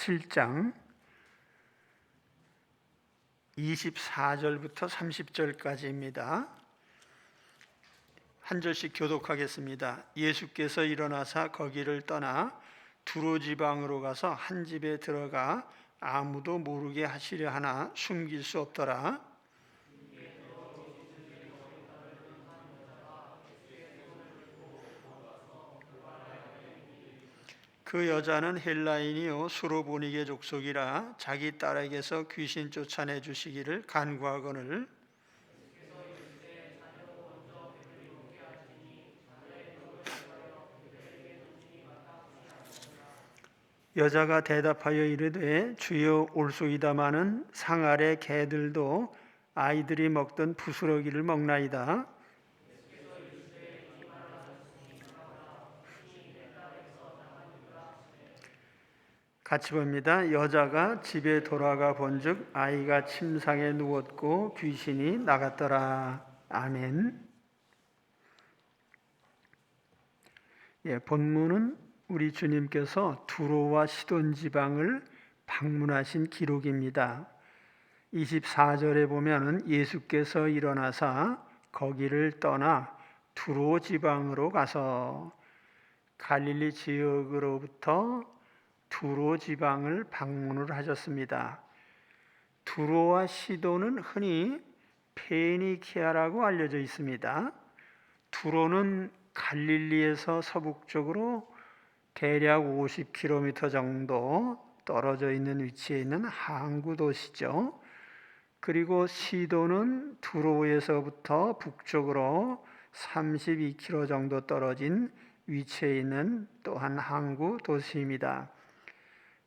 7장 24절부터 30절까지입니다. 한 절씩 교독하겠습니다. 예수께서 일어나사 거기를 떠나 두로 지방으로 가서 한 집에 들어가 아무도 모르게 하시려 하나 숨길 수 없더라. 그 여자는 헬라인이요 수로보니게 족속이라 자기 딸에게서 귀신 쫓아내 주시기를 간구하거늘 여자가 대답하여 이르되 주여 올소이다마는 상 아래 개들도 아이들이 먹던 부스러기를 먹나이다. 같이 봅니다. 여자가 집에 돌아가 본즉 아이가 침상에 누웠고 귀신이 나갔더라. 아멘. 본문은 우리 주님께서 두로와 시돈 지방을 방문하신 기록입니다. 24절에 보면은 예수께서 일어나사 거기를 떠나 두로 지방으로 가서 갈릴리 지역으로부터 두로 지방을 방문을 하셨습니다. 두로와 시돈은 흔히 페니키아라고 알려져 있습니다. 두로는 갈릴리에서 서북쪽으로 대략 50km 정도 떨어져 있는 위치에 있는 항구 도시죠. 그리고 시돈은 두로에서부터 북쪽으로 32km 정도 떨어진 위치에 있는 또한 항구 도시입니다.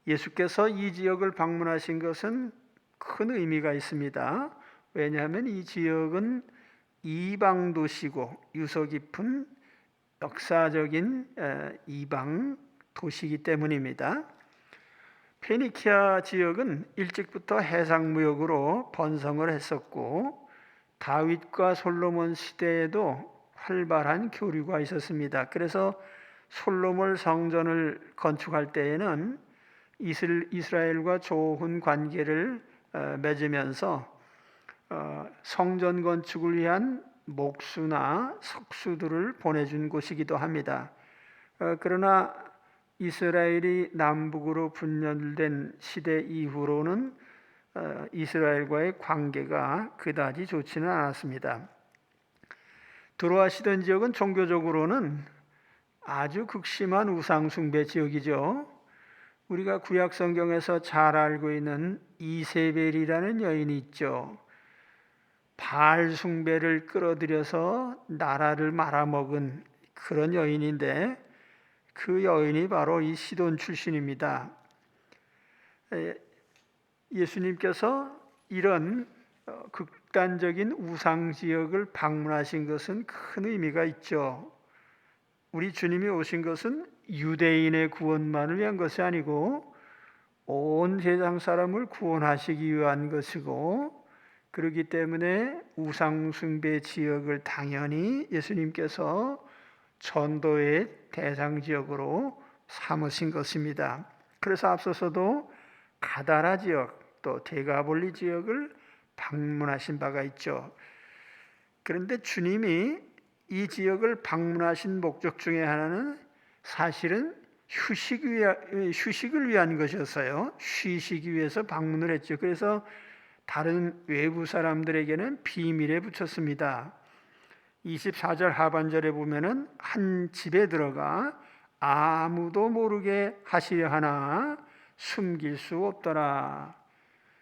예수께서 이 지역을 방문하신 것은 큰 의미가 있습니다. 왜냐하면 이 지역은 이방 도시고 유서 깊은 역사적인 이방 도시이기 때문입니다. 페니키아 지역은 일찍부터 해상무역으로 번성을 했었고 다윗과 솔로몬 시대에도 활발한 교류가 있었습니다. 그래서 솔로몬 성전을 건축할 때에는 이스라엘과 좋은 관계를 맺으면서 성전 건축을 위한 목수나 석수들을 보내준 곳이기도 합니다. 그러나 이스라엘이 남북으로 분열된 시대 이후로는 이스라엘과의 관계가 그다지 좋지는 않았습니다. 두로와 시돈 지역은 종교적으로는 아주 극심한 우상숭배 지역이죠. 우리가 구약 성경에서 잘 알고 있는 이세벨이라는 여인이 있죠. 바알 숭배를 끌어들여서 나라를 말아먹은 그런 여인인데 그 여인이 바로 이 시돈 출신입니다. 예수님께서 이런 극단적인 우상 지역을 방문하신 것은 큰 의미가 있죠. 우리 주님이 오신 것은 유대인의 구원만을 위한 것이 아니고 온 세상 사람을 구원하시기 위한 것이고, 그렇기 때문에 우상숭배 지역을 당연히 예수님께서 전도의 대상 지역으로 삼으신 것입니다. 그래서 앞서서도 가다라 지역 또 데가볼리 지역을 방문하신 바가 있죠. 그런데 주님이 이 지역을 방문하신 목적 중에 하나는 사실은 휴식을 위한 것이었어요. 쉬시기 위해서 방문을 했죠. 그래서 다른 외부 사람들에게는 비밀에 붙였습니다. 24절 하반절에 보면은 한 집에 들어가 아무도 모르게 하시려 하나 숨길 수 없더라.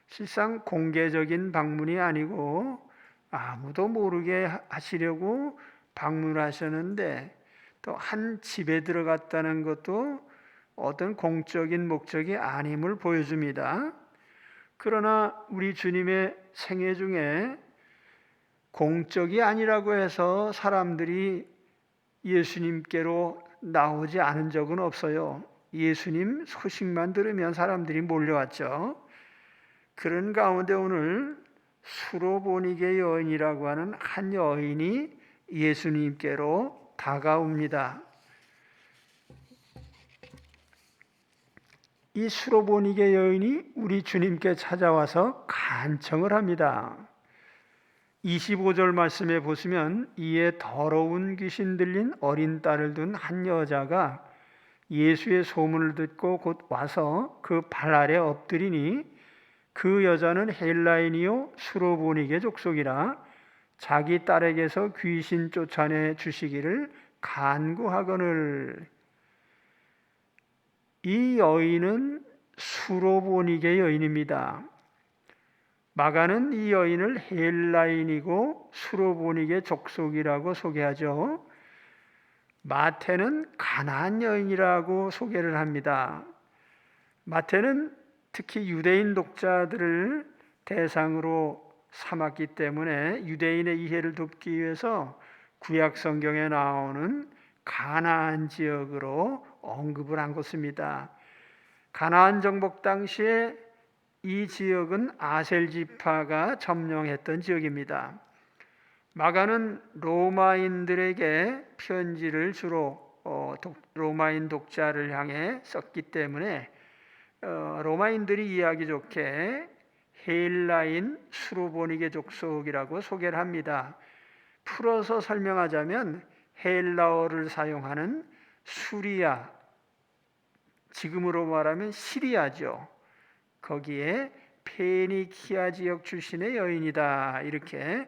실상 공개적인 방문이 아니고 아무도 모르게 하시려고 방문하셨는데 또 한 집에 들어갔다는 것도 어떤 공적인 목적이 아님을 보여줍니다. 그러나 우리 주님의 생애 중에 공적이 아니라고 해서 사람들이 예수님께로 나오지 않은 적은 없어요. 예수님 소식만 들으면 사람들이 몰려왔죠. 그런 가운데 오늘 수로보니게 여인이라고 하는 한 여인이 예수님께로 다가옵니다. 이 수로보니게 여인이 우리 주님께 찾아와서 간청을 합니다. 25절 말씀에 보시면 이에 더러운 귀신 들린 어린 딸을 둔 한 여자가 예수의 소문을 듣고 곧 와서 그 발 아래 엎드리니 그 여자는 헬라인이요 수로보니게 족속이라 자기 딸에게서 귀신 쫓아내 주시기를 간구하거늘. 이 여인은 수로보니게 여인입니다. 마가는 이 여인을 헬라인이고 수로보니게 족속이라고 소개하죠. 마태는 가나안 여인이라고 소개를 합니다. 마태는 특히 유대인 독자들을 대상으로 삼았기 때문에 유대인의 이해를 돕기 위해서 구약 성경에 나오는 가나안 지역으로 언급을 한 것입니다. 가나안 정복 당시에 이 지역은 아셀 지파가 점령했던 지역입니다. 마가는 로마인들에게 편지를 주로 로마인 독자를 향해 썼기 때문에 로마인들이 이해하기 좋게 헬라인 수로보니게 족속이라고 소개를 합니다. 풀어서 설명하자면 헬라어를 사용하는 수리아, 지금으로 말하면 시리아죠. 거기에 페니키아 지역 출신의 여인이다, 이렇게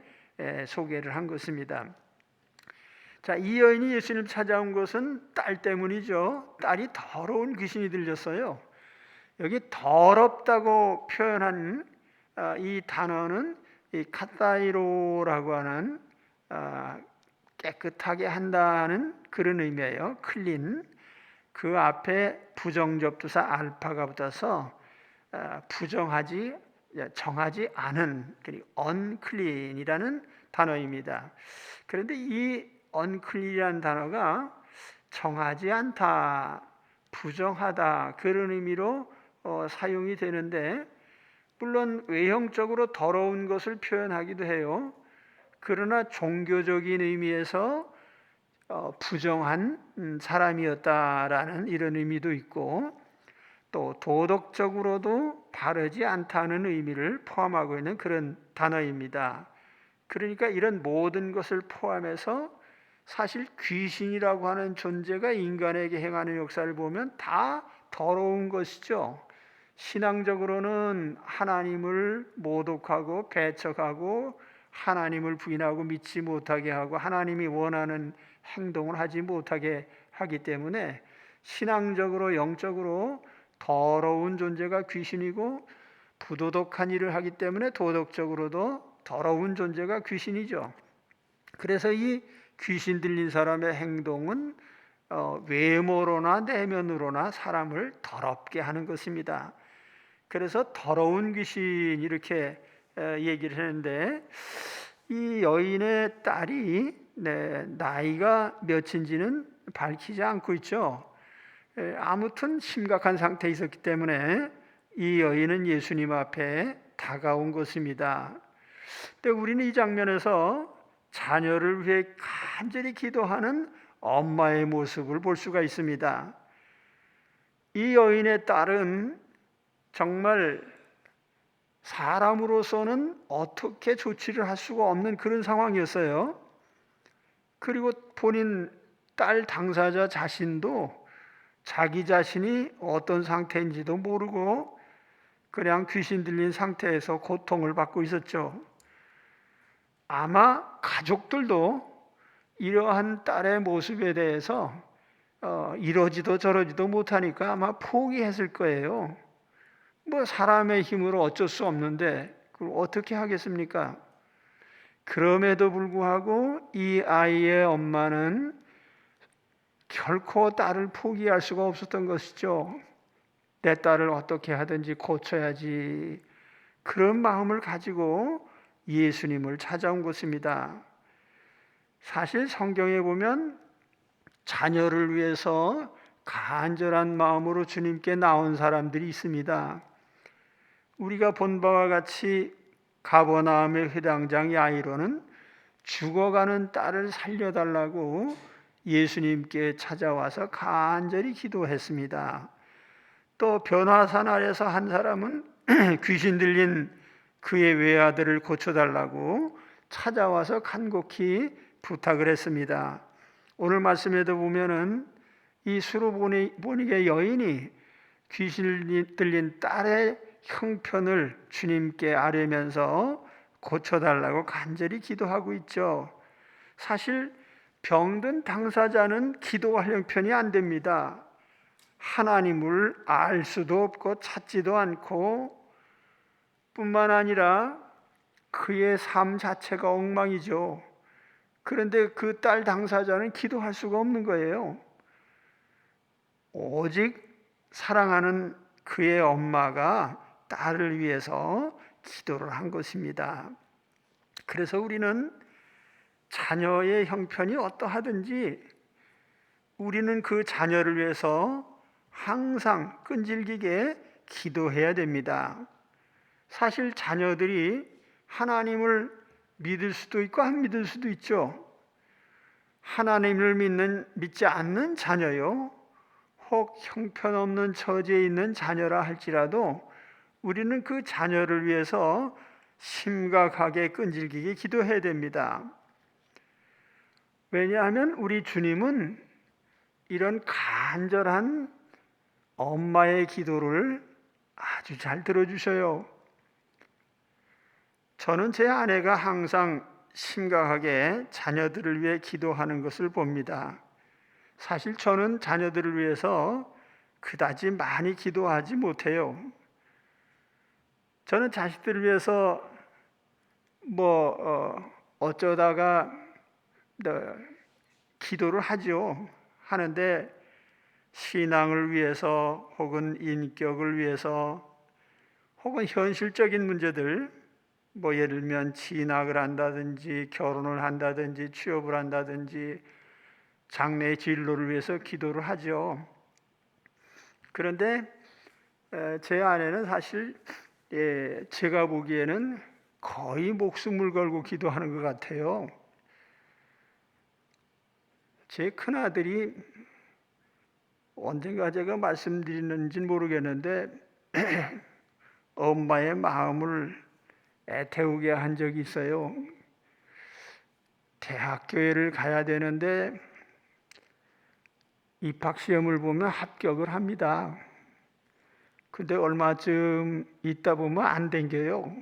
소개를 한 것입니다. 자, 이 여인이 예수님 찾아온 것은 딸 때문이죠. 딸이 더러운 귀신이 들렸어요. 여기 더럽다고 표현한 이 단어는 이 카타이로라고 하는 깨끗하게 한다는 그런 의미예요. 클린. 그 앞에 부정접두사 알파가 붙어서 부정하지, 정하지 않은, unclean이라는 단어입니다. 그런데 이 unclean이라는 단어가 정하지 않다, 부정하다, 그런 의미로 사용이 되는데, 물론 외형적으로 더러운 것을 표현하기도 해요. 그러나 종교적인 의미에서 부정한 사람이었다라는 이런 의미도 있고, 또 도덕적으로도 바르지 않다는 의미를 포함하고 있는 그런 단어입니다. 그러니까 이런 모든 것을 포함해서 사실 귀신이라고 하는 존재가 인간에게 행하는 역사를 보면 다 더러운 것이죠. 신앙적으로는 하나님을 모독하고 배척하고 하나님을 부인하고 믿지 못하게 하고 하나님이 원하는 행동을 하지 못하게 하기 때문에 신앙적으로 영적으로 더러운 존재가 귀신이고, 부도덕한 일을 하기 때문에 도덕적으로도 더러운 존재가 귀신이죠. 그래서 이 귀신 들린 사람의 행동은 외모로나 내면으로나 사람을 더럽게 하는 것입니다. 그래서 더러운 귀신, 이렇게 얘기를 했는데, 이 여인의 딸이 나이가 몇인지는 밝히지 않고 있죠. 아무튼 심각한 상태에 있었기 때문에 이 여인은 예수님 앞에 다가온 것입니다. 근데 우리는 이 장면에서 자녀를 위해 간절히 기도하는 엄마의 모습을 볼 수가 있습니다. 이 여인의 딸은 정말 사람으로서는 어떻게 조치를 할 수가 없는 그런 상황이었어요. 그리고 본인 딸 당사자 자신도 자기 자신이 어떤 상태인지도 모르고 그냥 귀신 들린 상태에서 고통을 받고 있었죠. 아마 가족들도 이러한 딸의 모습에 대해서 이러지도 저러지도 못하니까 아마 포기했을 거예요. 뭐 사람의 힘으로 어쩔 수 없는데 그걸 어떻게 하겠습니까? 그럼에도 불구하고 이 아이의 엄마는 결코 딸을 포기할 수가 없었던 것이죠. 내 딸을 어떻게 하든지 고쳐야지, 그런 마음을 가지고 예수님을 찾아온 것입니다. 사실 성경에 보면 자녀를 위해서 간절한 마음으로 주님께 나온 사람들이 있습니다. 우리가 본 바와 같이 가버나움의 회당장 야이로는 죽어가는 딸을 살려달라고 예수님께 찾아와서 간절히 기도했습니다. 또 변화산 아래서 한 사람은 귀신 들린 그의 외아들을 고쳐달라고 찾아와서 간곡히 부탁을 했습니다. 오늘 말씀에도 보면은 이 수로보니게 여인이 귀신 들린 딸의 형편을 주님께 아뢰면서 고쳐달라고 간절히 기도하고 있죠. 사실 병든 당사자는 기도할 형편이 안 됩니다. 하나님을 알 수도 없고 찾지도 않고 뿐만 아니라 그의 삶 자체가 엉망이죠. 그런데 그 딸 당사자는 기도할 수가 없는 거예요. 오직 사랑하는 그의 엄마가 딸을 위해서 기도를 한 것입니다. 그래서 우리는 자녀의 형편이 어떠하든지 우리는 그 자녀를 위해서 항상 끈질기게 기도해야 됩니다. 사실 자녀들이 하나님을 믿을 수도 있고 안 믿을 수도 있죠. 하나님을 믿지 않는 자녀요, 혹 형편없는 처지에 있는 자녀라 할지라도 우리는 그 자녀를 위해서 심각하게 끈질기게 기도해야 됩니다. 왜냐하면 우리 주님은 이런 간절한 엄마의 기도를 아주 잘 들어주셔요. 저는 제 아내가 항상 심각하게 자녀들을 위해 기도하는 것을 봅니다. 사실 저는 자녀들을 위해서 그다지 많이 기도하지 못해요. 저는 자식들을 위해서 어쩌다가 기도를 하죠. 하는데 신앙을 위해서 혹은 인격을 위해서 혹은 현실적인 문제들, 예를 들면 진학을 한다든지 결혼을 한다든지 취업을 한다든지 장래의 진로를 위해서 기도를 하죠. 그런데 제 아내는 사실 제가 보기에는 거의 목숨을 걸고 기도하는 것 같아요. 제 큰아들이 언젠가 제가 말씀드리는지는 모르겠는데 엄마의 마음을 애태우게 한 적이 있어요. 대학교를 가야 되는데 입학시험을 보면 합격을 합니다. 근데 얼마쯤 있다 보면 안 댕겨요.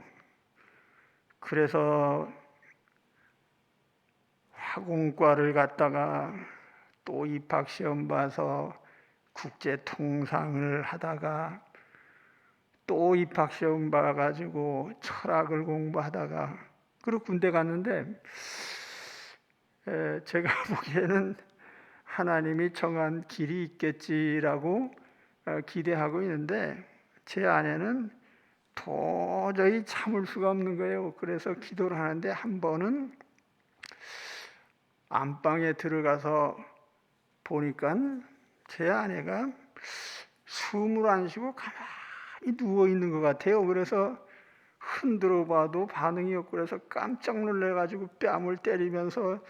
그래서 화공과를 갔다가 또 입학시험 봐서 국제통상을 하다가 또 입학시험 봐가지고 철학을 공부하다가 그리고 군대 갔는데 제가 보기에는 하나님이 정한 길이 있겠지라고 기대하고 있는데 제 아내는 도저히 참을 수가 없는 거예요. 그래서 기도를 하는데 한 번은 안방에 들어가서 보니까 제 아내가 숨을 안 쉬고 가만히 누워 있는 것 같아요. 그래서 흔들어 봐도 반응이 없고 그래서 깜짝 놀래가지고 뺨을 때리면서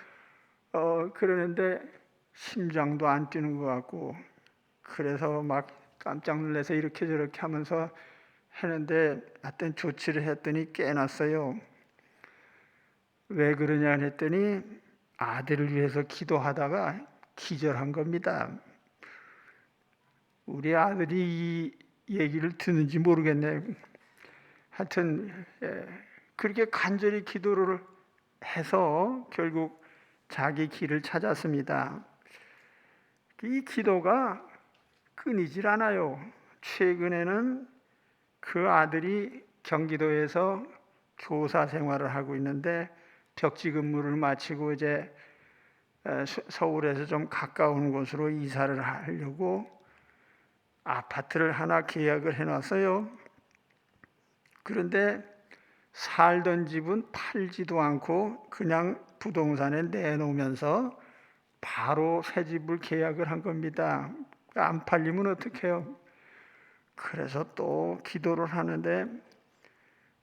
그러는데 심장도 안 뛰는 것 같고 그래서 막 깜짝 놀라서 이렇게 저렇게 하면서 했는데 하여튼 조치를 했더니 깨났어요. 왜 그러냐 했더니 아들을 위해서 기도하다가 기절한 겁니다. 우리 아들이 이 얘기를 듣는지 모르겠네요. 하여튼 그렇게 간절히 기도를 해서 결국 자기 길을 찾았습니다. 이 기도가 끊이질 않아요. 최근에는 그 아들이 경기도에서 교사 생활을 하고 있는데 벽지 근무를 마치고 이제 서울에서 좀 가까운 곳으로 이사를 하려고 아파트를 하나 계약을 해놨어요. 그런데 살던 집은 팔지도 않고 그냥 부동산에 내놓으면서 바로 새 집을 계약을 한 겁니다. 안 팔리면 어떡해요? 그래서 또 기도를 하는데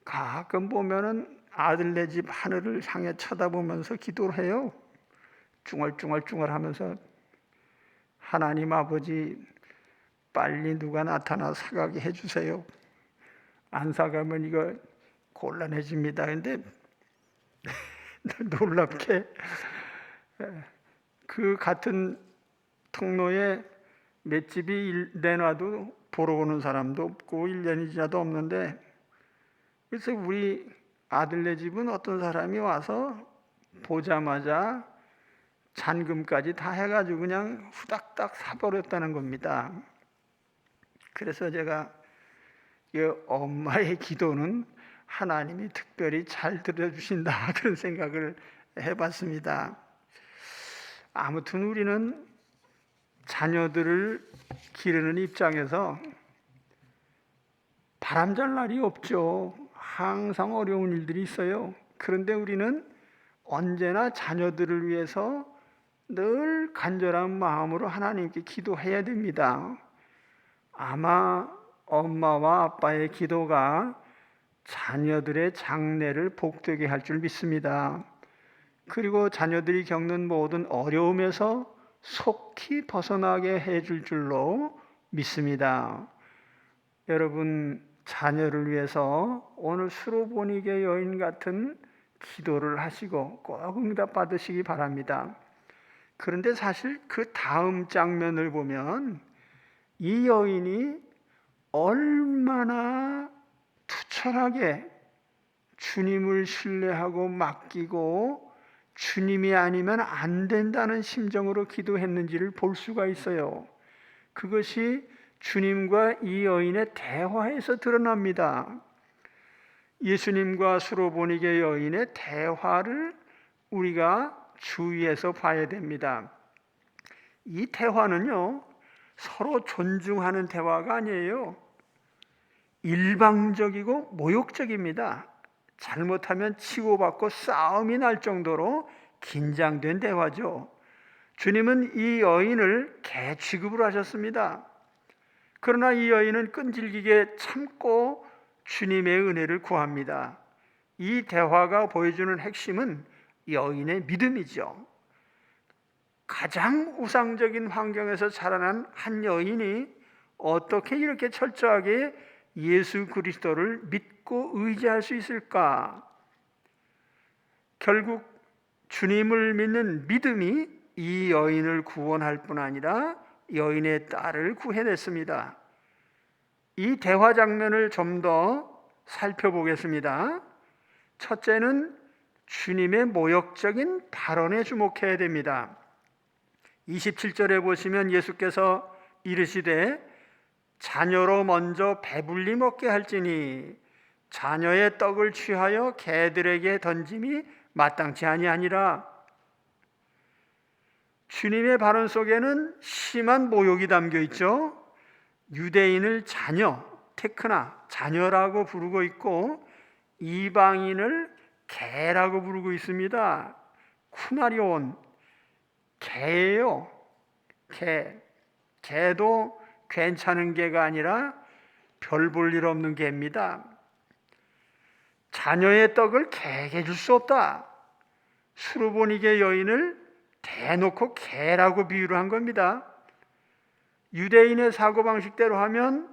가끔 보면은 아들네 집 하늘을 향해 쳐다보면서 기도를 해요. 중얼중얼 하면서 하나님 아버지 빨리 누가 나타나 사가게 해주세요. 안 사가면 이거 곤란해집니다. 근데 놀랍게 그 같은 통로에 맷집이 내놔도 보러 오는 사람도 없고 1년이 지나도 없는데, 그래서 우리 아들네 집은 어떤 사람이 와서 보자마자 잔금까지 다 해가지고 그냥 후닥닥 사버렸다는 겁니다. 그래서 제가 이 엄마의 기도는 하나님이 특별히 잘 들어주신다 그런 생각을 해봤습니다. 아무튼 우리는 자녀들을 기르는 입장에서 바람잘 날이 없죠. 항상 어려운 일들이 있어요. 그런데 우리는 언제나 자녀들을 위해서 늘 간절한 마음으로 하나님께 기도해야 됩니다. 아마 엄마와 아빠의 기도가 자녀들의 장래를 복되게 할 줄 믿습니다. 그리고 자녀들이 겪는 모든 어려움에서 속히 벗어나게 해줄 줄로 믿습니다. 여러분, 자녀를 위해서 오늘 수로보니게 여인 같은 기도를 하시고 꼭 응답 받으시기 바랍니다. 그런데 사실 그 다음 장면을 보면 이 여인이 얼마나 투철하게 주님을 신뢰하고 맡기고 주님이 아니면 안 된다는 심정으로 기도했는지를 볼 수가 있어요. 그것이 주님과 이 여인의 대화에서 드러납니다. 예수님과 수로보니게 여인의 대화를 우리가 주의해서 봐야 됩니다. 이 대화는요, 서로 존중하는 대화가 아니에요. 일방적이고 모욕적입니다. 잘못하면 치고받고 싸움이 날 정도로 긴장된 대화죠. 주님은 이 여인을 개 취급을 하셨습니다. 그러나 이 여인은 끈질기게 참고 주님의 은혜를 구합니다. 이 대화가 보여주는 핵심은 여인의 믿음이죠. 가장 우상적인 환경에서 자라난 한 여인이 어떻게 이렇게 철저하게 예수 그리스도를 믿고 의지할 수 있을까? 결국 주님을 믿는 믿음이 이 여인을 구원할 뿐 아니라 여인의 딸을 구해냈습니다. 이 대화 장면을 좀 더 살펴보겠습니다. 첫째는 주님의 모욕적인 발언에 주목해야 됩니다. 27절에 보시면 예수께서 이르시되 자녀로 먼저 배불리 먹게 할지니 자녀의 떡을 취하여 개들에게 던짐이 마땅치 아니하니라. 주님의 발언 속에는 심한 모욕이 담겨 있죠. 유대인을 자녀, 테크나 자녀라고 부르고 있고 이방인을 개라고 부르고 있습니다. 쿠나리온, 개예요. 개도 괜찮은 개가 아니라 별 볼 일 없는 개입니다. 자녀의 떡을 개에게 줄 수 없다. 수로보니게 여인을 대놓고 개라고 비유를 한 겁니다. 유대인의 사고방식대로 하면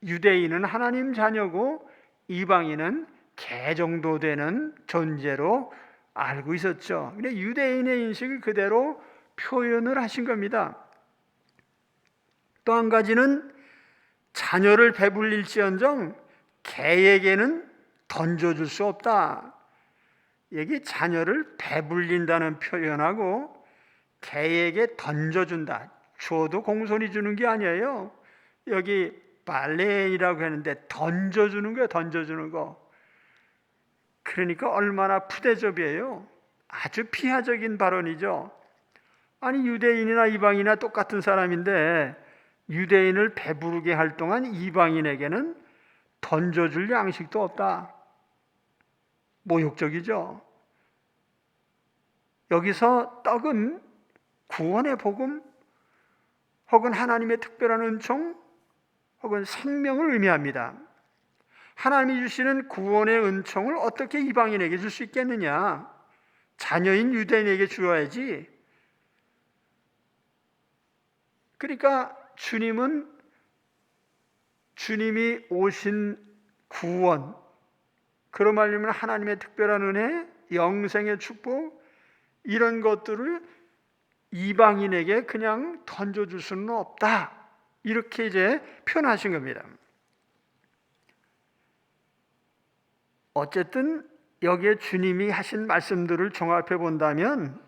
유대인은 하나님 자녀고 이방인은 개 정도 되는 존재로 알고 있었죠. 근데 유대인의 인식을 그대로 표현을 하신 겁니다. 또 한 가지는 자녀를 배불릴지언정 개에게는 던져줄 수 없다. 여기 자녀를 배불린다는 표현하고 개에게 던져준다. 줘도 공손히 주는 게 아니에요. 여기 발레인이라고 했는데 던져주는 거예요. 던져주는 거. 그러니까 얼마나 푸대접이에요. 아주 피하적인 발언이죠. 아니 유대인이나 이방인이나 똑같은 사람인데 유대인을 배부르게 할 동안 이방인에게는 던져줄 양식도 없다. 모욕적이죠. 여기서 떡은 구원의 복음 혹은 하나님의 특별한 은총 혹은 생명을 의미합니다. 하나님이 주시는 구원의 은총을 어떻게 이방인에게 줄 수 있겠느냐? 자녀인 유대인에게 주어야지. 그러니까 주님은 주님이 오신 구원, 그런 말이면 하나님의 특별한 은혜, 영생의 축복, 이런 것들을 이방인에게 그냥 던져줄 수는 없다. 이렇게 이제 표현하신 겁니다. 어쨌든 여기에 주님이 하신 말씀들을 종합해 본다면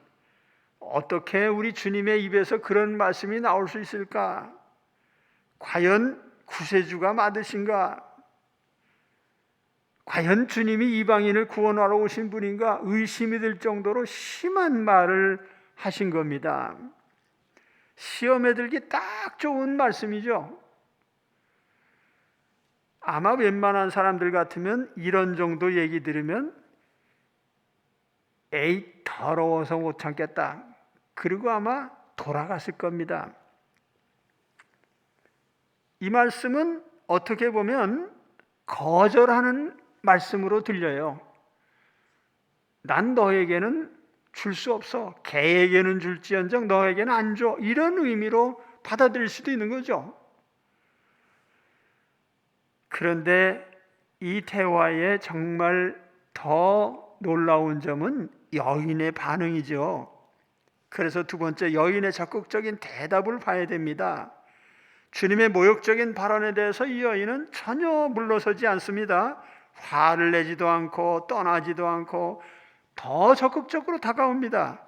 어떻게 우리 주님의 입에서 그런 말씀이 나올 수 있을까? 과연 구세주가 맞으신가? 과연 주님이 이방인을 구원하러 오신 분인가? 의심이 들 정도로 심한 말을 하신 겁니다. 시험에 들기 딱 좋은 말씀이죠. 아마 웬만한 사람들 같으면 이런 정도 얘기 들으면 에이 더러워서 못 참겠다, 그리고 아마 돌아갔을 겁니다. 이 말씀은 어떻게 보면 거절하는 말씀으로 들려요. 난 너에게는 줄 수 없어. 개에게는 줄지언정 너에게는 안 줘. 이런 의미로 받아들일 수도 있는 거죠. 그런데 이 대화에 정말 더 놀라운 점은 여인의 반응이죠. 그래서 두 번째, 여인의 적극적인 대답을 봐야 됩니다. 주님의 모욕적인 발언에 대해서 이 여인은 전혀 물러서지 않습니다. 화를 내지도 않고 떠나지도 않고 더 적극적으로 다가옵니다.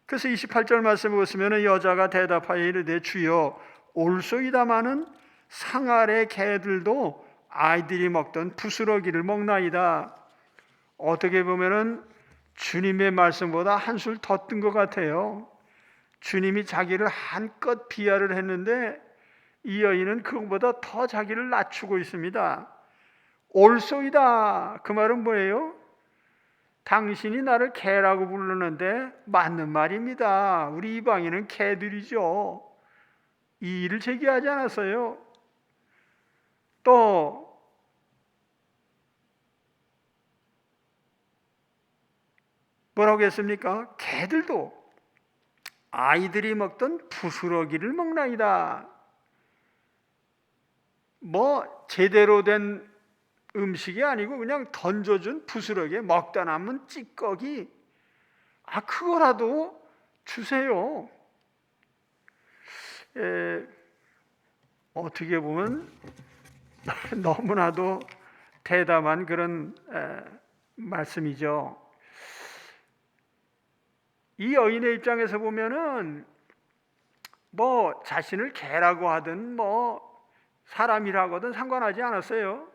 그래서 28절 말씀을 보시면 여자가 대답하여 이르되 주여 올소이다마는 상 아래 개들도 아이들이 먹던 부스러기를 먹나이다. 어떻게 보면은 주님의 말씀보다 한술 더 뜬 것 같아요. 주님이 자기를 한껏 비하를 했는데 이 여인은 그것보다 더 자기를 낮추고 있습니다. 올소이다. 그 말은 뭐예요? 당신이 나를 개라고 부르는데 맞는 말입니다. 우리 이방인은 개들이죠. 이 일을 제기하지 않았어요. 또 뭐라고 했습니까? 개들도 아이들이 먹던 부스러기를 먹나이다. 뭐 제대로 된 음식이 아니고 그냥 던져준 부스러기, 먹다 남은 찌꺼기, 그거라도 주세요. 어떻게 보면 너무나도 대담한 그런 말씀이죠. 이 여인의 입장에서 보면은 뭐 자신을 개라고 하든 뭐 사람이라고 하든 상관하지 않았어요.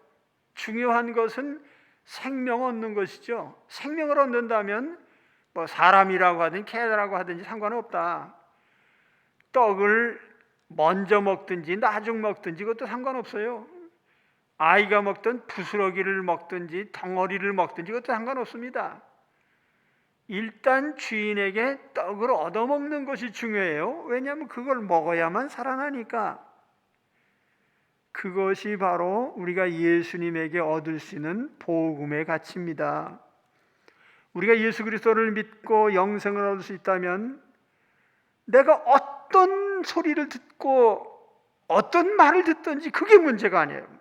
중요한 것은 생명 얻는 것이죠. 생명을 얻는다면 뭐 사람이라고 하든 개라고 하든지 상관없다. 떡을 먼저 먹든지 나중 먹든지 그것도 상관없어요. 아이가 먹든 부스러기를 먹든지 덩어리를 먹든지 그것도 상관없습니다. 일단 주인에게 떡을 얻어먹는 것이 중요해요. 왜냐하면 그걸 먹어야만 살아나니까. 그것이 바로 우리가 예수님에게 얻을 수 있는 복음의 가치입니다. 우리가 예수 그리스도를 믿고 영생을 얻을 수 있다면 내가 어떤 소리를 듣고 어떤 말을 듣든지 그게 문제가 아니에요.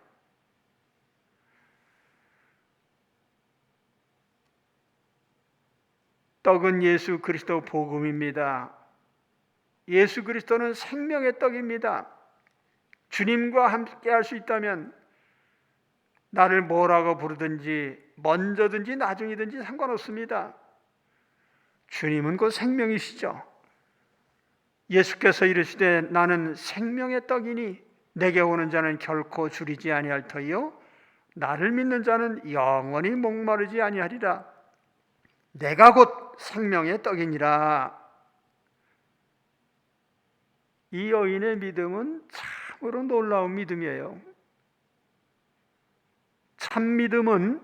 떡은 예수 그리스도 복음입니다. 예수 그리스도는 생명의 떡입니다. 주님과 함께 할 수 있다면 나를 뭐라고 부르든지 먼저든지 나중이든지 상관없습니다. 주님은 곧 생명이시죠. 예수께서 이르시되 나는 생명의 떡이니 내게 오는 자는 결코 줄이지 아니할 터이요 나를 믿는 자는 영원히 목마르지 아니하리라. 내가 곧 생명의 떡이니라. 이 여인의 믿음은 참으로 놀라운 믿음이에요. 참 믿음은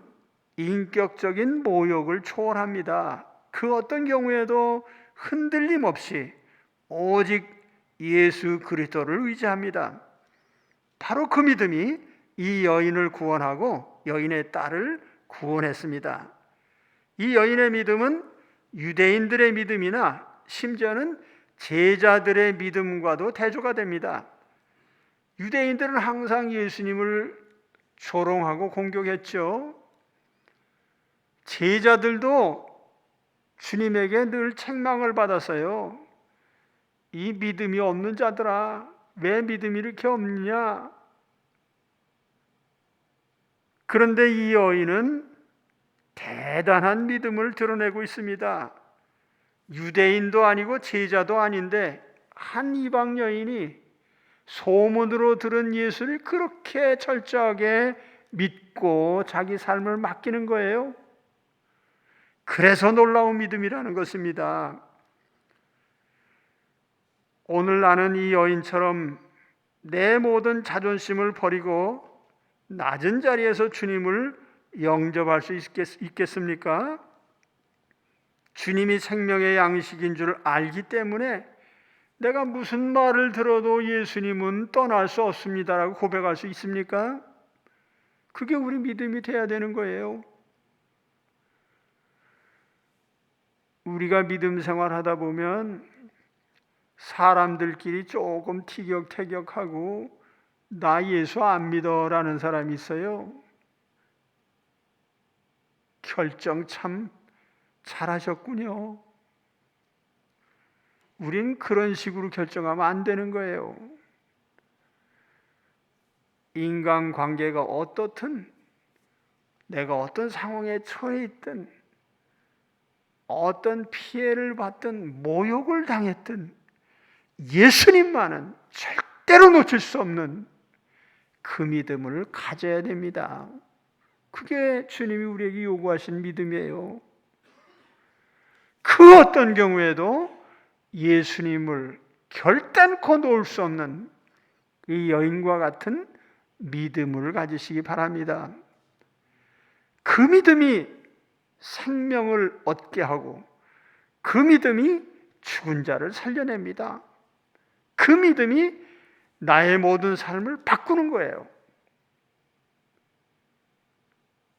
인격적인 모욕을 초월합니다. 그 어떤 경우에도 흔들림 없이 오직 예수 그리스도를 의지합니다. 바로 그 믿음이 이 여인을 구원하고 여인의 딸을 구원했습니다. 이 여인의 믿음은 유대인들의 믿음이나 심지어는 제자들의 믿음과도 대조가 됩니다. 유대인들은 항상 예수님을 조롱하고 공격했죠. 제자들도 주님에게 늘 책망을 받았어요. 이 믿음이 없는 자들아, 왜 믿음이 이렇게 없느냐? 그런데 이 여인은 대단한 믿음을 드러내고 있습니다. 유대인도 아니고 제자도 아닌데 한 이방 여인이 소문으로 들은 예수를 그렇게 철저하게 믿고 자기 삶을 맡기는 거예요. 그래서 놀라운 믿음이라는 것입니다. 오늘 나는 이 여인처럼 내 모든 자존심을 버리고 낮은 자리에서 주님을 영접할 수 있겠습니까? 주님이 생명의 양식인 줄 알기 때문에 내가 무슨 말을 들어도 예수님은 떠날 수 없습니다라고 고백할 수 있습니까? 그게 우리 믿음이 돼야 되는 거예요. 우리가 믿음 생활하다 보면 사람들끼리 조금 티격태격하고 나 예수 안 믿어라는 사람이 있어요. 결정 참 잘하셨군요. 우린 그런 식으로 결정하면 안 되는 거예요. 인간관계가 어떻든 내가 어떤 상황에 처해 있든 어떤 피해를 받든 모욕을 당했든 예수님만은 절대로 놓칠 수 없는 그 믿음을 가져야 됩니다. 그게 주님이 우리에게 요구하신 믿음이에요. 그 어떤 경우에도 예수님을 결단코 놓을 수 없는 이 여인과 같은 믿음을 가지시기 바랍니다. 그 믿음이 생명을 얻게 하고 그 믿음이 죽은 자를 살려냅니다. 그 믿음이 나의 모든 삶을 바꾸는 거예요.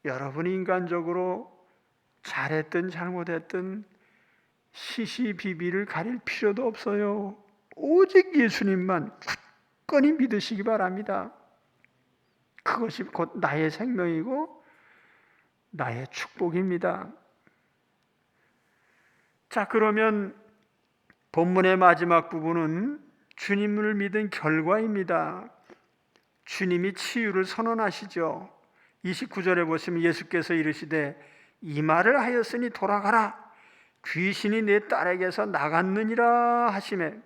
여러분이 인간적으로 잘했든 잘못했든 시시비비를 가릴 필요도 없어요. 오직 예수님만 굳건히 믿으시기 바랍니다. 그것이 곧 나의 생명이고 나의 축복입니다. 자, 그러면 본문의 마지막 부분은 주님을 믿은 결과입니다. 주님이 치유를 선언하시죠. 29절에 보시면 예수께서 이르시되 이 말을 하였으니 돌아가라. 귀신이 내 딸에게서 나갔느니라 하시매.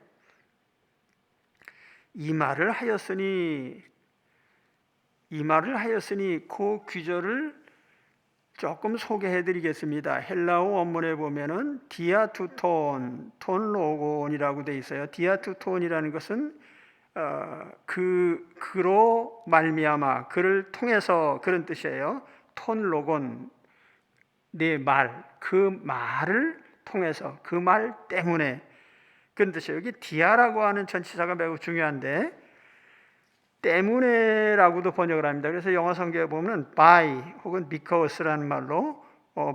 이 말을 하였으니 그 귀절을 조금 소개해 드리겠습니다. 헬라어 원문에 보면은 디아투톤, 톤로곤이라고 되어 있어요. 디아투톤이라는 것은 그로 말미암아, 그를 통해서 그런 뜻이에요. 톤로곤, 내 말, 그 말을 통해서, 그 말 때문에 그런 뜻이에요. 여기 디아라고 하는 전치사가 매우 중요한데 때문에라고도 번역을 합니다. 그래서 영어 성경에 보면 by 혹은 because라는 말로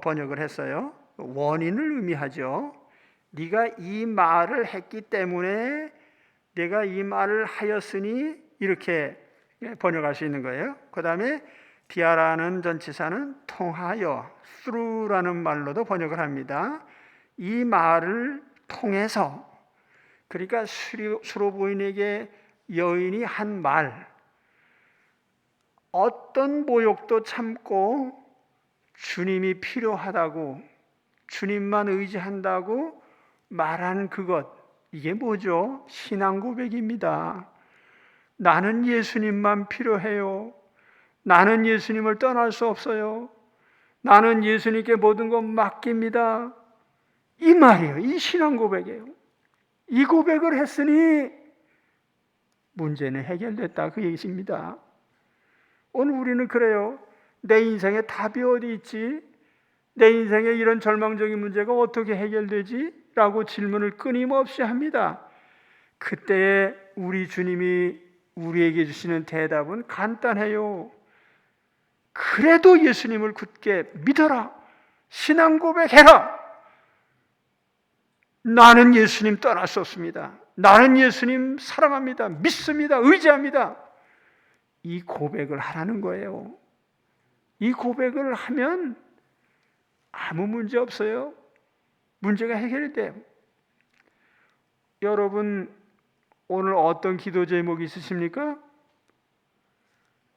번역을 했어요. 원인을 의미하죠. 네가 이 말을 했기 때문에 내가 이 말을 하였으니 이렇게 번역할 수 있는 거예요. 그 다음에 디아라는 전치사는 통하여 through라는 말로도 번역을 합니다. 이 말을 통해서, 그러니까 수로부인에게 여인이 한 말, 어떤 모욕도 참고 주님이 필요하다고, 주님만 의지한다고 말한 그것, 이게 뭐죠? 신앙 고백입니다. 나는 예수님만 필요해요. 나는 예수님을 떠날 수 없어요. 나는 예수님께 모든 것 맡깁니다. 이 말이에요. 이 신앙 고백이에요. 이 고백을 했으니 문제는 해결됐다, 그 얘기입니다. 오늘 우리는 그래요. 내 인생에 답이 어디 있지? 내 인생에 이런 절망적인 문제가 어떻게 해결되지? 라고 질문을 끊임없이 합니다. 그때에 우리 주님이 우리에게 주시는 대답은 간단해요. 그래도 예수님을 굳게 믿어라. 신앙 고백해라. 나는 예수님 떠날 수 없습니다. 나는 예수님 사랑합니다. 믿습니다. 의지합니다. 이 고백을 하라는 거예요. 이 고백을 하면 아무 문제 없어요. 문제가 해결이 돼요. 여러분, 오늘 어떤 기도 제목이 있으십니까?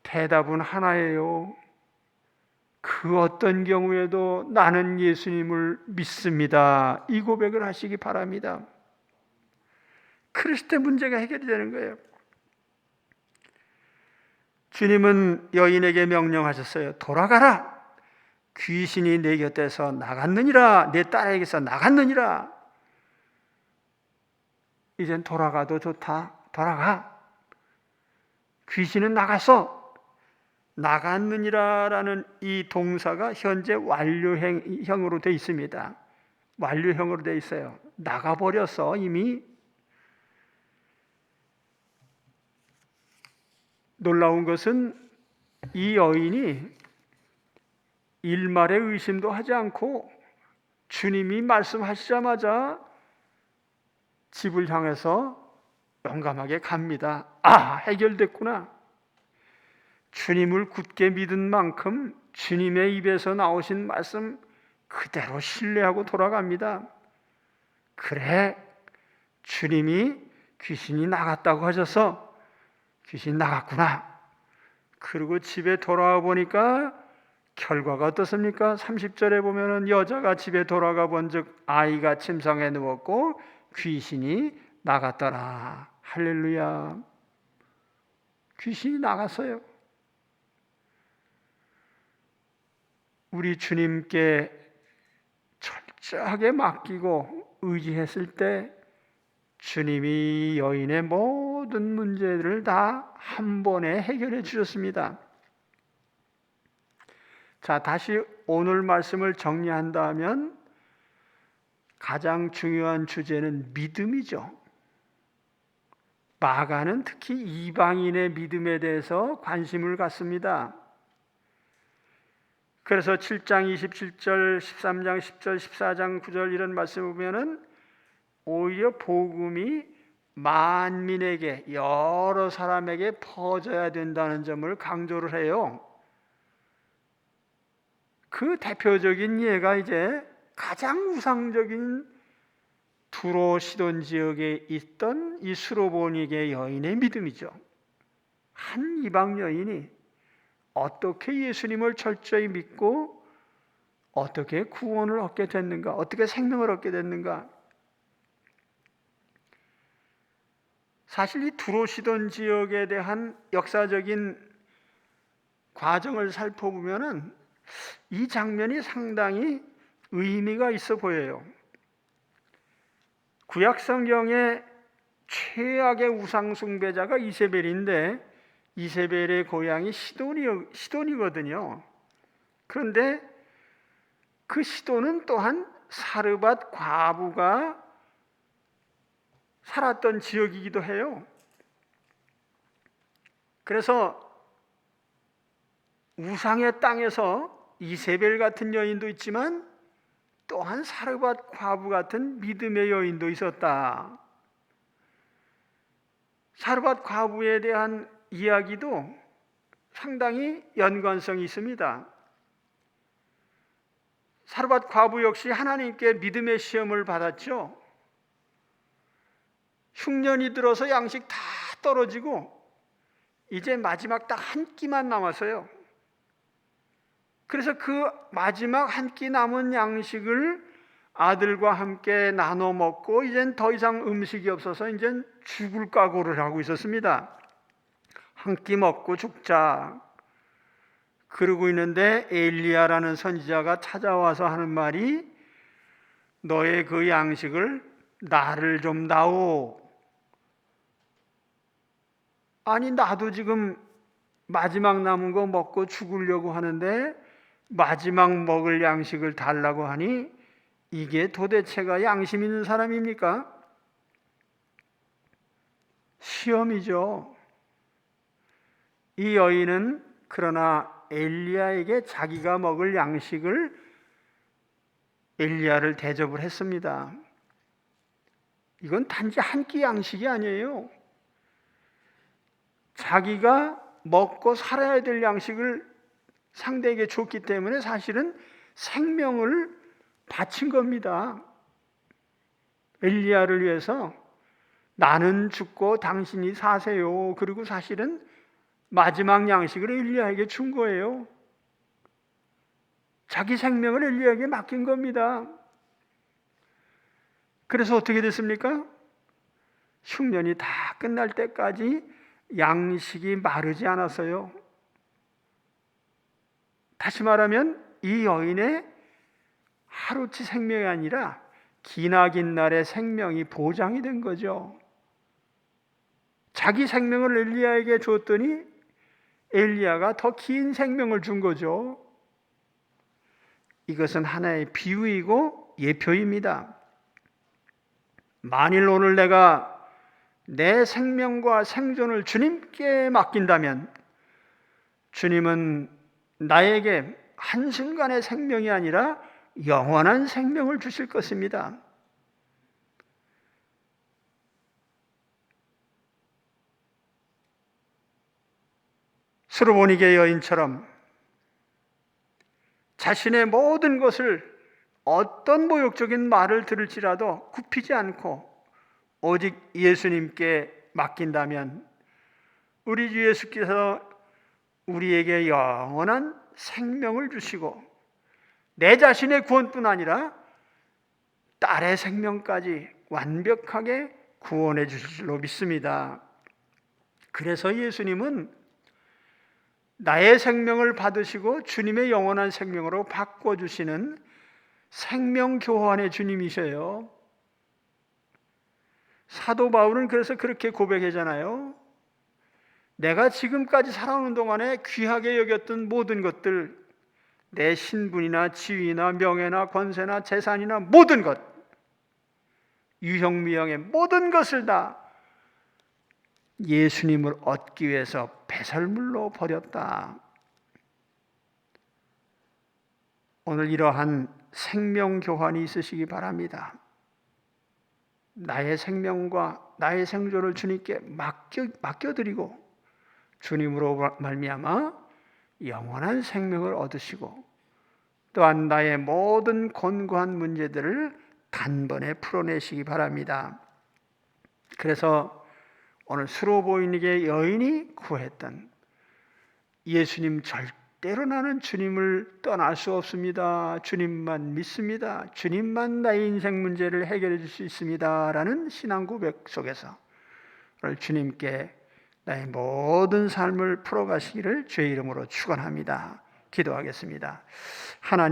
대답은 하나예요. 그 어떤 경우에도 나는 예수님을 믿습니다. 이 고백을 하시기 바랍니다. 그랬을 때 문제가 해결이 되는 거예요. 주님은 여인에게 명령하셨어요. 돌아가라. 귀신이 내 곁에서 나갔느니라. 내 딸에게서 나갔느니라. 이젠 돌아가도 좋다. 돌아가. 귀신은 나갔어. 나갔느니라라는 이 동사가 현재 완료형으로 되어 있습니다. 완료형으로 되어 있어요. 나가버렸어 이미. 놀라운 것은 이 여인이 일말의 의심도 하지 않고 주님이 말씀하시자마자 집을 향해서 용감하게 갑니다. 아, 해결됐구나. 주님을 굳게 믿은 만큼 주님의 입에서 나오신 말씀 그대로 신뢰하고 돌아갑니다. 그래, 주님이 귀신이 나갔다고 하셔서 귀신 나갔구나. 그리고 집에 돌아와 보니까 결과가 어떻습니까? 30절에 보면은 여자가 집에 돌아가 본즉 아이가 침상에 누웠고 귀신이 나갔더라. 할렐루야. 귀신이 나갔어요. 우리 주님께 철저하게 맡기고 의지했을 때 주님이 여인의 모든 문제들을 다 한 번에 해결해 주셨습니다. 자, 다시 오늘 말씀을 정리한다면 가장 중요한 주제는 믿음이죠. 마가는 특히 이방인의 믿음에 대해서 관심을 갖습니다. 그래서 7장 27절, 13장 10절, 14장 9절 이런 말씀을 보면은 오히려 복음이 만민에게 여러 사람에게 퍼져야 된다는 점을 강조를 해요. 그 대표적인 예가 이제 가장 우상적인 두로 시돈 지역에 있던 이 수로보니게 여인의 믿음이죠. 한 이방 여인이 어떻게 예수님을 철저히 믿고 어떻게 구원을 얻게 됐는가, 어떻게 생명을 얻게 됐는가. 사실 이 두로시돈 지역에 대한 역사적인 과정을 살펴보면은 이 장면이 상당히 의미가 있어 보여요. 구약 성경의 최악의 우상 숭배자가 이세벨인데 이세벨의 고향이 시돈이거든요. 그런데 그 시돈은 또한 사르밧 과부가 살았던 지역이기도 해요. 그래서 우상의 땅에서 이세벨 같은 여인도 있지만 또한 사르밧 과부 같은 믿음의 여인도 있었다. 사르밧 과부에 대한 이야기도 상당히 연관성이 있습니다. 사르밧 과부 역시 하나님께 믿음의 시험을 받았죠. 흉년이 들어서 양식 다 떨어지고 이제 마지막 딱 한 끼만 남았어요. 그래서 그 마지막 한 끼 남은 양식을 아들과 함께 나눠 먹고 이젠 더 이상 음식이 없어서 이젠 죽을 각오를 하고 있었습니다. 한 끼 먹고 죽자. 그러고 있는데 엘리야라는 선지자가 찾아와서 하는 말이 너의 그 양식을 나를 좀 다오. 아니 나도 지금 마지막 남은 거 먹고 죽으려고 하는데 마지막 먹을 양식을 달라고 하니 이게 도대체가 양심 있는 사람입니까? 시험이죠. 이 여인은 그러나 엘리야에게 자기가 먹을 양식을 엘리야를 대접을 했습니다. 이건 단지 한 끼 양식이 아니에요. 자기가 먹고 살아야 될 양식을 상대에게 줬기 때문에 사실은 생명을 바친 겁니다. 엘리야를 위해서 나는 죽고 당신이 사세요. 그리고 사실은 마지막 양식을 엘리야에게 준 거예요. 자기 생명을 엘리야에게 맡긴 겁니다. 그래서 어떻게 됐습니까? 흉년이 다 끝날 때까지 양식이 마르지 않았어요. 다시 말하면 이 여인의 하루치 생명이 아니라 기나긴 날의 생명이 보장이 된 거죠. 자기 생명을 엘리야에게 줬더니 엘리야가 더 긴 생명을 준 거죠. 이것은 하나의 비유이고 예표입니다. 만일 오늘 내가 내 생명과 생존을 주님께 맡긴다면 주님은 나에게 한순간의 생명이 아니라 영원한 생명을 주실 것입니다. 스로보니게 여인처럼 자신의 모든 것을 어떤 모욕적인 말을 들을지라도 굽히지 않고 오직 예수님께 맡긴다면 우리 주 예수께서 우리에게 영원한 생명을 주시고 내 자신의 구원뿐 아니라 딸의 생명까지 완벽하게 구원해 주실 줄로 믿습니다. 그래서 예수님은 나의 생명을 받으시고 주님의 영원한 생명으로 바꿔주시는 생명 교환의 주님이셔요. 사도 바울은 그래서 그렇게 고백하잖아요. 내가 지금까지 살아오는 동안에 귀하게 여겼던 모든 것들, 내 신분이나 지위나 명예나 권세나 재산이나 모든 것, 유형미형의 모든 것을 다 예수님을 얻기 위해서 배설물로 버렸다. 오늘 이러한 생명 교환이 있으시기 바랍니다. 나의 생명과 나의 생존을 주님께 맡겨드리고 주님으로 말미암아 영원한 생명을 얻으시고 또한 나의 모든 곤고한 문제들을 단번에 풀어내시기 바랍니다. 그래서 오늘 스로보이니게 여인이 구했던 예수님 절대로 나는 주님을 떠날 수 없습니다. 주님만 믿습니다. 주님만 나의 인생 문제를 해결해 줄 수 있습니다. 라는 신앙 고백 속에서 오늘 주님께 나의 모든 삶을 풀어가시기를 주의 이름으로 축원합니다. 기도하겠습니다. 하나님